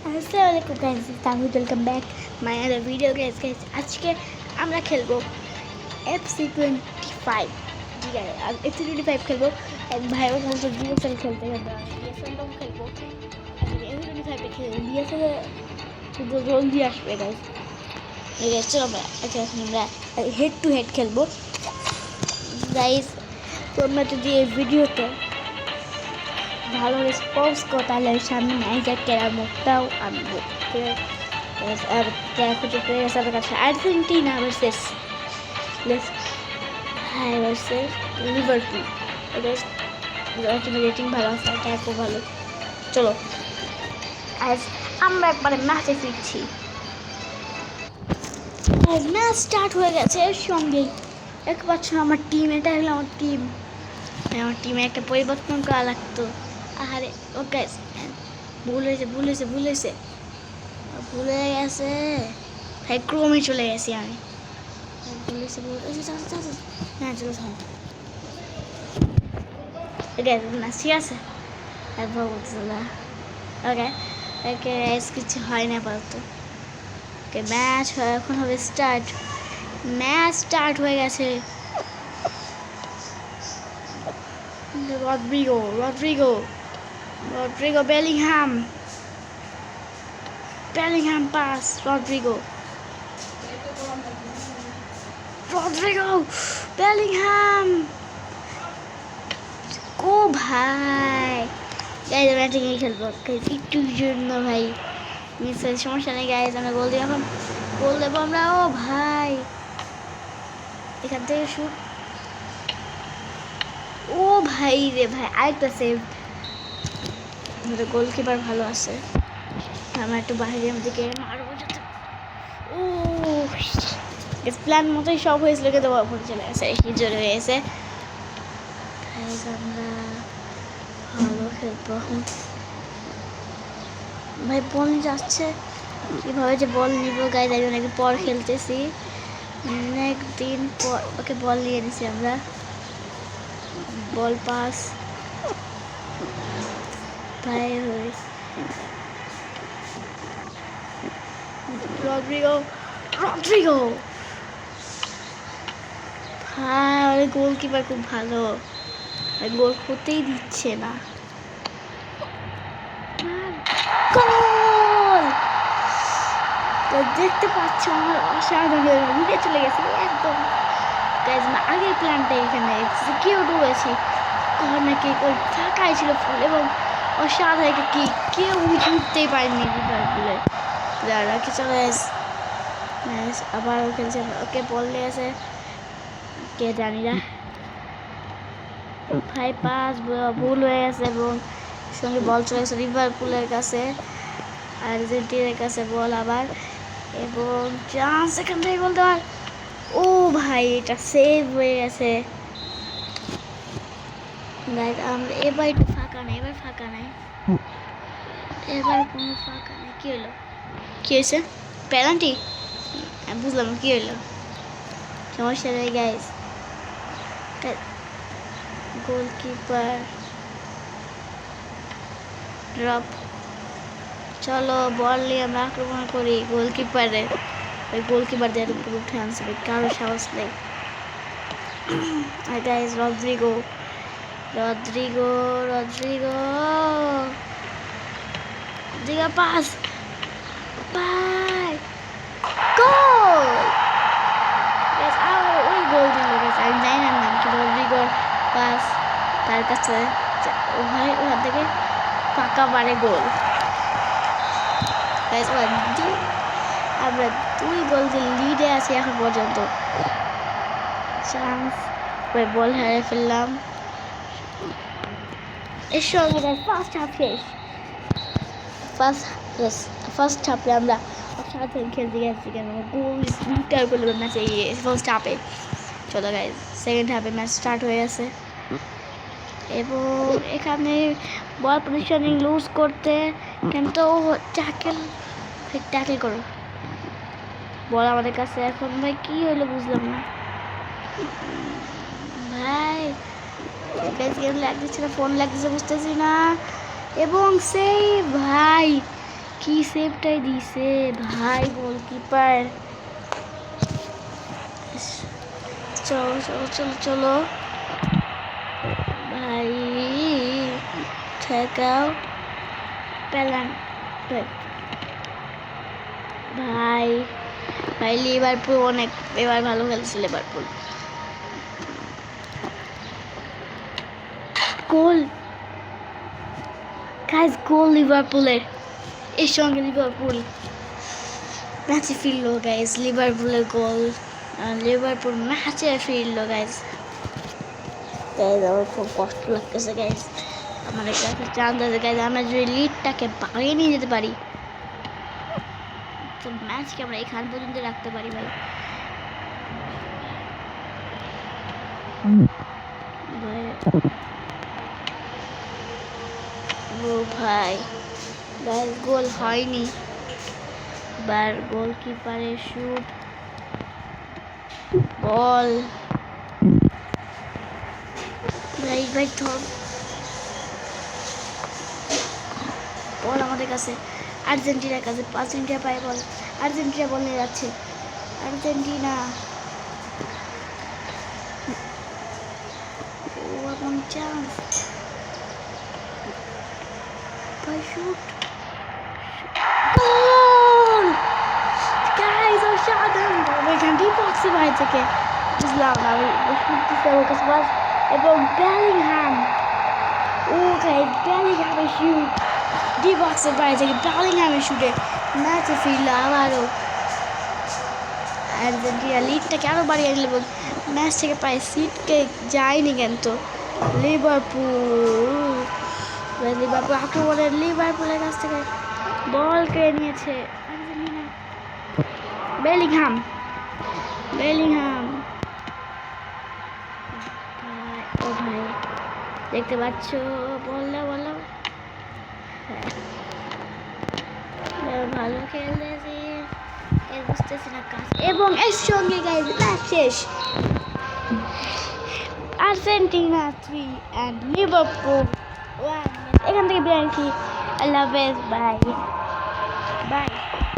আসসালামু আলাইকুম গাইস, তাহলে welcome back my other video guys. আজকে আমরা খেলবো FC25। ঠিক আছে, আর FC25 খেলবো। এক ভাই বলতো BSL খেলতে, কিন্তু BSL খেলবো। FC25 খেলবো, BSL কিন্তু জলদি আসবে গাইস। ঠিক আছে, চলো আমরা এখন আমরা হেড টু হেড খেলবো গাইস। তোমরা যদি এই ভিডিওতে ভালো রেসপন্স করো তাহলে সামনে ম্যানেজার কেরার মুখটাও আনবো। ঠিক আছে, আর হচ্ছে প্লেয়ার্স আমার কাছে আর্জেন্টিনা ভার্সেস লিভারপুল। রেটিং ভালো আছে, ট্যাগও ভালো। চলো আজ আমরা একবারে ম্যাচে ফিরছি। ম্যাচ স্টার্ট হয়ে গেছে। এর সঙ্গেই এক পাচ্ছ আমার টিম, এটা হলো আমার টিম। আমার টিমে একটা পরিবর্তন করা লাগতো। আরে ও গাইস, ভুলে গেছে ভাই, ক্রোমে চলে গেছি আমি। হ্যাঁ চলো ঠিক আছে। একবার বলতেছিল ওকে ওকে কিছু হয় না আপাতত। ওকে ম্যাচ এখন হবে স্টার্ট। ম্যাচ স্টার্ট হয়ে গেছে। Rodrigo Bellingham pass. Rodrigo Bellingham ও ভাই গাইজ, আমরা ঠিক খেলবো একটুর জন্য ভাই। মিসের সমস্যা নেই গাইজ, আমরা গোল দিই, এখন গোল দেবো আমরা। ও ভাই এখান থেকে শুট। ও ভাই রে ভাই, আরেকটা সেভ। আমাদের গোলকিপার ভালো আছে। আমরা একটু বাইরের দিকে মারবো যাতে। ও প্ল্যান মতোই সব হয়েছিল, কিন্তু ওপরে চলে গেছে, জোরে হয়ে গেছে। আমরা ভালো খেলবো এখন। ভাই বল যাচ্ছে, কীভাবে যে বল নিব গাইজ, আমি অনেক পর খেলতেছি, অনেকদিন পর। ওকে বল নিয়ে নিছি আমরা। বল পাস ভাই। Rodrigo ভাই, গোলকিপার খুব ভালো, গোল হতেই দিচ্ছে না। গোল দেখতে পাচ্ছ, আমার অসাধারণ উড়ে চলে গেছে একদম। আগের প্ল্যানটা এখানে এক্সিকিউট হয়েছে। নাকি ফাঁকাই ছিল ফুল, এবং অসাধারণ কি কেউ উঠতেই পারেনি লিভারপুলে। কি চলে আবার খেলছে। ওকে বল দিয়েছে কে জানি না ভাই, পাস ভুল হয়ে গেছে, এবং সঙ্গে বল চলে গেছে লিভারপুলের কাছে, আর্জেন্টিনার কাছে বল আবার, এবং চান্স এখান থেকে গোল দেওয়ার। ও ভাই এটা সেভ হয়ে গেছে। আমরা এবার একটু ফাঁকা নেই, এবার কোনো ফাঁকা নেই। কি হলো, কি হয়েছে? পেনাল্টি? বুঝলাম কি হলো, সমস্যা নেই গাইজ। Goalkeeper drop. চলো বল নিয়ে আমরা আক্রমণ করি। গোলকিপারের ওই গোলকিপারদের উপর উঠে আনছে, কারো সাহস নেই। গাইজ রদ্রিগো পাস বাই গোল। ওই গোল দিল গেছে, আমি জানি না নাম কি। রদ্রিগোর পাস তার কাছে, ভাই ওখান থেকে ফাঁকা মারে গোল। আমরা 2 গোল দিয়ে লিডে আছি এখন পর্যন্ত। চান্স, বল হারিয়ে ফেললাম। এর সঙ্গে ফার্স্ট হাফ শেষ। ফার্স্ট হাফে আমরা অসাধারণ খেলতে গেছি, কেন গোল দুটার গোল ম্যাচে ফার্স্ট হাফে। চলো গাইজ, সেকেন্ড হাফে ম্যাচ স্টার্ট হয়ে গেছে, এবং এখানে বল পজিশনিং লুজ করতে, কিন্তু ট্যাকেল করো। বল আমাদের কাছে এখন। ভাই কি হলো বুঝলাম না ভাই, গেম ল্যাগ দিচ্ছে না, ফোন ল্যাগ দিচ্ছে বুঝতেছি না। এবং সেই ভাই কি সেভটাই দিছে ভাই গোলকিপার। চলো চলো চলো চলো ভাই, ঠেকাও পেলাম ভাই। ভাই লিভারপুল অনেক এবার ভালো খেলছে লিভারপুল। গোল গাইস, গোল লিভারপুলের। এর সঙ্গে লিভারপুল ম্যাচে ফিরলো গাইস, লিভারপুলের গোল, লিভারপুল ম্যাচে ফিরলো গাইস। গাইস আমার খুব কষ্ট লাগতেছে গাইস, আমাদের কাছে চান্স আছে গাইস, আমরা যদি লিডটাকে বাড়িয়ে নিয়ে যেতে পারি তো ম্যাচকে আমরা এখান পর্যন্ত রাখতে পারি ভাই। ও ভাই গাইস গোল হয়নি, বার গোলকিপারের শুট, বল ভাই ভাই থম, বল আমাদের কাছে, আর্জেন্টিনার কাছে, আর্জেন্টিনা পায় বল, আর্জেন্টিনা বল নিয়ে যাচ্ছে, আর্জেন্টিনা ও এমন চান্স ভাই, শুট, গোল গাইস, অসাধারণ গোল এখান দিয়ে বক্সে বাইরে থেকে, বুঝলাম না আমি শুট দিতে ওর কাছে বাস, এবং বেলিংহাম, ও গাইস বেলিংহামের শুট ডি বক্সের বাইরে থেকে, বেলিংহামের শুটে ম্যাচে ফিরলো আবারও, আর্জেন্টিনা লিডটাকে আরও বাড়িয়ে দিল এবং ম্যাচ থেকে প্রায় সিটকে যায়নি কিন্তু লিভারপুল, লিভারপুল আক্রমণের, লিভারপুলের কাছ থেকে বল কেড়ে নিয়েছে আর্জেন্টিনা, বেলিংহাম, বেলিংহাম ও ভাই দেখতে পাচ্ছ, বললো বলো ভালো খেলতেছি বুঝতেছি না কাজ, এবং এর সঙ্গে গাইজ ম্যাচ শেষ, আর্জেন্টিনা 3 অ্যান্ড লিভারপুল 1। এখান থেকে বিদায় নিচ্ছি, আল্লাহ হাফেজ, বাই বাই।